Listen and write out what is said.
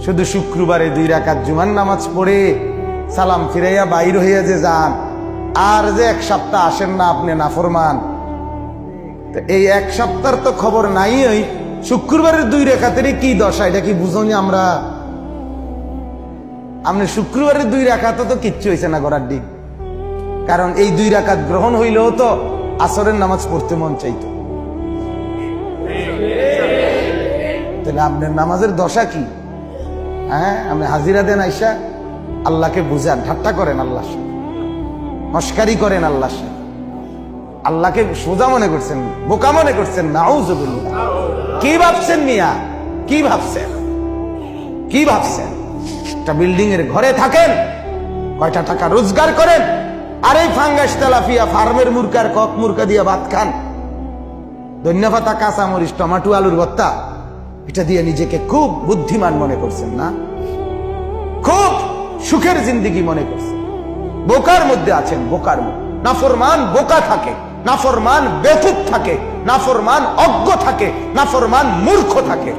শুধু শুক্রবারে 2 রাকাত জুমার নামাজ পড়ে সালাম ফিরাইয়া বাইর হইয়া যে যান, আর যে 1 সপ্তাহ আসেন না আপনি নাফরমান। এই 1 সপ্তাহের তো খবর নাই। ওই শুক্রবারের 2 রাকাতেরই কি দশা, এটা কি বুঝনি আমরা? আপনি শুক্রবারের 2 রাকাত তো কিচ্ছু হয়েছে না গড়ার দিক, কারণ এই 2 রাকাত গ্রহণ হইলেও তো আসরের নামাজ পড়তে মন চাইতো। তাহলে আপনার নামাজের দশা কি? হ্যাঁ, আপনি হাজিরা দেন আইসা আল্লাহকে বুঝান, ঠাট্টা করেন আল্লাহর সাথে, মস্কারি করেন আল্লাহর সাথে, আল্লাহকে সোজা মনে করছেন, বোকা মনে করছেন। নাউযুবিল্লাহ। কি ভাবছেন মিয়া? কি ভাবছেন? কি ভাবছেন? একটা বিল্ডিং এর ঘরে থাকেন, কয়টা টাকা রোজগার করেন, আর এই ফাঙ্গাস তেলাপিয়া ফার্মের মুরকার কক মুরকা দিয়ে ভাত খান, ধন্যপাতা, কাঁচামরিচ, টমাটো, আলুর ভর্তা, এটা দিয়ে নিজেকে খুব বুদ্ধিমান মনে করছেন না? খুব সুখের জিন্দেগি মনে করছেন। বোকার মধ্যে আছেন, বোকার মধ্যে। নাফরমান বোকা থাকে, নাফরমান বেকুব থাকে, নাফরমান অজ্ঞ থাকে, নাফরমান মূর্খ থাকে।